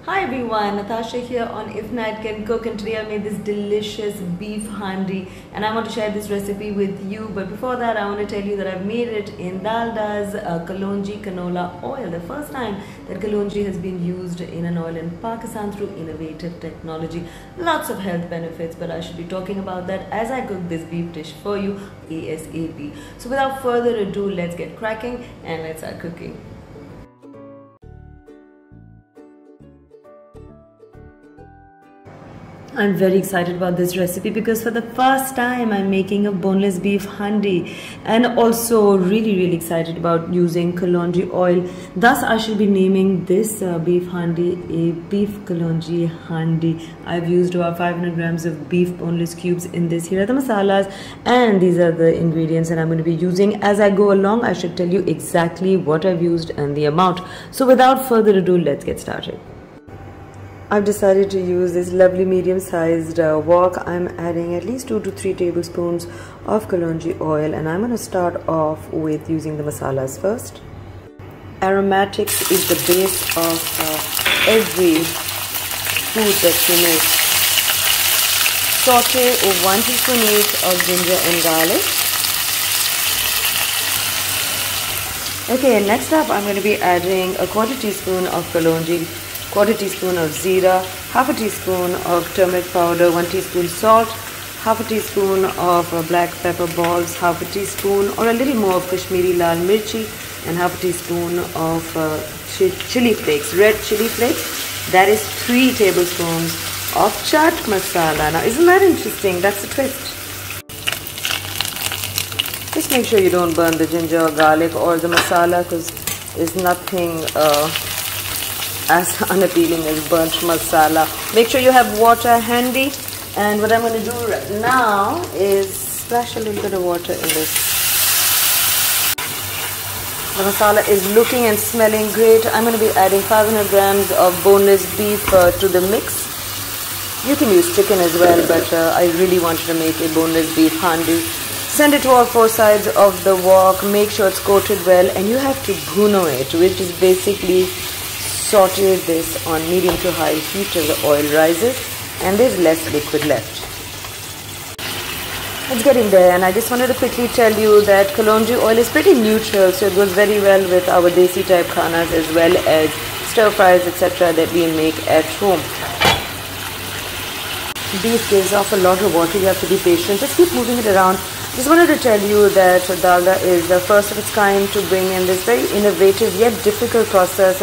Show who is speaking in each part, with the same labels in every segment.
Speaker 1: Hi everyone, Natasha here on Ifnatcancook, and today I made this delicious beef handi and I want to share this recipe with you. But before that, I want to tell you that I've made it in Dalda's Kalonji canola oil. The first time that Kalonji has been used in an oil in Pakistan through innovative technology. Lots of health benefits, but I should be talking about that as I cook this beef dish for you ASAP. So without further ado, let's get cracking and let's start cooking. I'm very excited about this recipe because for the first time I'm making a boneless beef handi, and also really excited about using Kalonji oil. Thus I shall be naming this beef handi a beef Kalonji handi. I've used about 500 grams of beef boneless cubes in this. Here are the masalas and these are the ingredients that I'm going to be using. As I go along, I should tell you exactly what I've used and the amount. So without further ado, let's get started. I've decided to use this lovely medium-sized wok. I'm adding at least 2 to 3 tablespoons of Kalonji oil, and I'm going to start off with using the masalas first. Aromatics is the base of every food that you make. Saute 1 teaspoon each of ginger and garlic. Okay, next up I'm going to be adding a quarter teaspoon of Kalonji, quarter teaspoon of zira, half a teaspoon of turmeric powder, 1 teaspoon salt, half a teaspoon of black pepper balls, half a teaspoon or a little more of Kashmiri lal mirchi, and half a teaspoon of chili flakes, red chili flakes. That is 3 tablespoons of chaat masala. Now isn't that interesting? That's a twist. Just make sure you don't burn the ginger or garlic or the masala, because there's nothing as unappealing as burnt masala. Make sure you have water handy, and what I'm going to do right now is splash a little bit of water in this. The masala is looking and smelling great. I'm going to be adding 500 grams of boneless beef to the mix. You can use chicken as well, but I really wanted to make a boneless beef handi. Send it to all 4 sides of the wok. Make sure it's coated well, and you have to bhuno it, which is basically saute this on medium to high heat till the oil rises and there's less liquid left. It's getting there, and I just wanted to quickly tell you that Kalonji oil is pretty neutral, so it goes very well with our desi type khanas as well as stir fries, etc. that we make at home. Beef gives off a lot of water. You have to be patient. Just keep moving it around. Just wanted to tell you that Dalda is the first of its kind to bring in this very innovative yet difficult process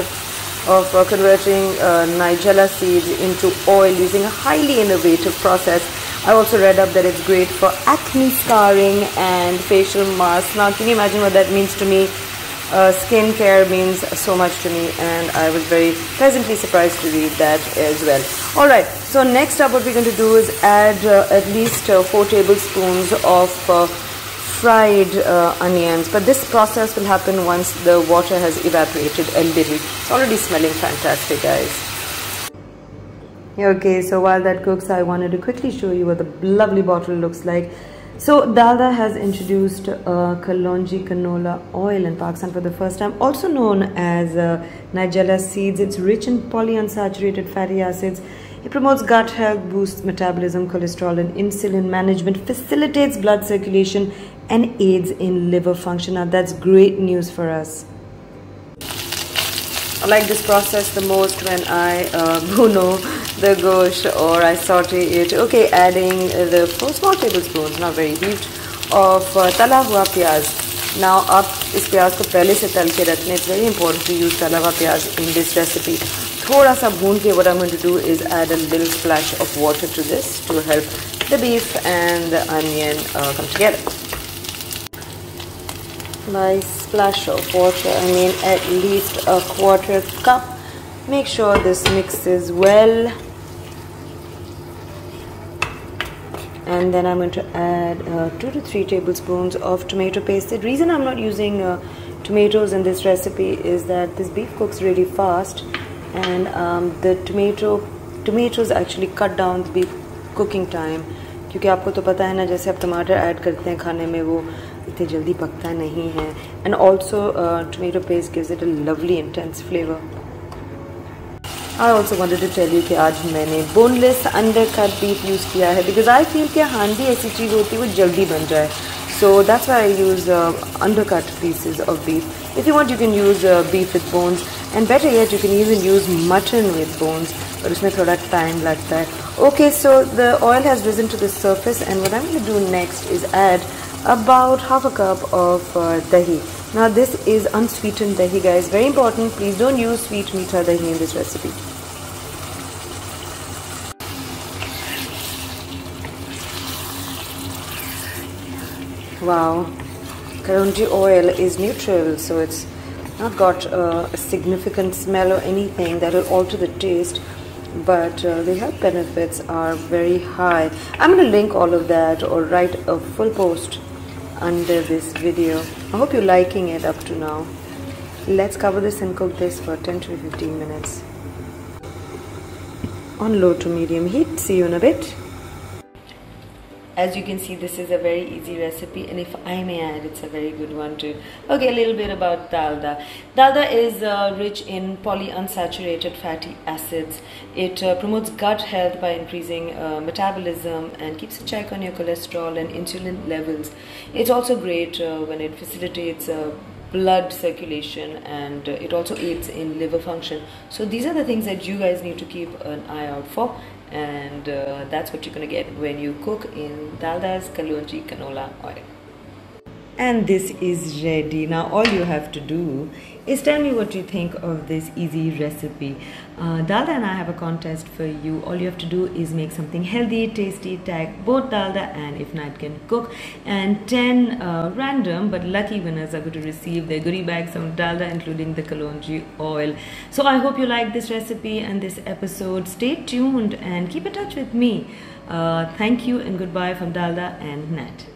Speaker 1: of converting Nigella seeds into oil using a highly innovative process. I also read up that it's great for acne scarring and facial masks. Now can you imagine what that means to me? Skin care means so much to me, and I was very pleasantly surprised to read that as well. Alright, so next up what we're going to do is add at least 4 tablespoons of fried onions, but this process will happen once the water has evaporated a little. It's already smelling fantastic, guys. Okay, so while that cooks, I wanted to quickly show you what the lovely bottle looks like. So Dalda has introduced Kalonji canola oil in Pakistan for the first time, also known as Nigella seeds. It's rich in polyunsaturated fatty acids. It promotes gut health, boosts metabolism, cholesterol and insulin management, facilitates blood circulation and aids in liver function. Now that's great news for us. I like this process the most when I bhuno the gosh or I saute it. Okay, adding the 4 small tablespoons, not very huge, of tala hua pyaz. Now आप इस प्याज को पहले से तल के रखने. It's very important to use तला हुआ प्याज in this recipe. थोड़ा सा भून के what I'm going to do is add a little splash of water to this to help the beef and the onion come together. Nice splash of water, I mean at least a 1/4 cup. Make sure this mixes well, and then I'm going to add 2 to 3 tablespoons of tomato paste. The reason I'm not using tomatoes in this recipe is that this beef cooks really fast, and the tomatoes actually cut down the beef cooking time. क्योंकि आपको तो पता है ना, जैसे आप टमाटर add करते हैं खाने में, वो इतनी जल्दी पकता नहीं है. And also tomato paste gives it a lovely intense flavor. I also wanted to tell you कि आज मैंने boneless undercut beef use किया है because I feel कि handi ऐसी चीज़ होती है वो जल्दी बन जाए. So that's why I use undercut pieces of beef. If you want, you can use beef with bones, and better yet, you can even use mutton with bones. But उसमें थोड़ा time लगता है. Okay, so the oil has risen to the surface, and what I'm going to do next is add about half a cup of dahi. Now this is unsweetened dahi, guys. Very important. Please don't use sweet meetha dahi in this recipe. Wow, Kalonji oil is neutral, so it's not got a significant smell or anything that will alter the taste, but the health benefits are very high. I'm going to link all of that or write a full post under this video. I hope you're liking it up to now. Let's cover this and cook this for 10 to 15 minutes on low to medium heat. See you in a bit. As you can see, this is a very easy recipe, and if I may add, it's a very good one too. Okay, a little bit about Dalda. Dalda is rich in polyunsaturated fatty acids. It promotes gut health by increasing metabolism and keeps a check on your cholesterol and insulin levels. It's also great when it facilitates blood circulation, and it also aids in liver function. So these are the things that you guys need to keep an eye out for, and that's what you're going to get when you cook in Dalda's Kalonji canola oil. And this is ready. Now all you have to do is tell me what you think of this easy recipe. Dalda and I have a contest for you. All you have to do is make something healthy, tasty, tag both Dalda and Ifnatcancook, and 10 random but lucky winners are going to receive their goodie bags from Dalda, including the Kalonji oil. So I hope you like this recipe and this episode. Stay tuned and keep in touch with me. Thank you and goodbye from Dalda and Nat.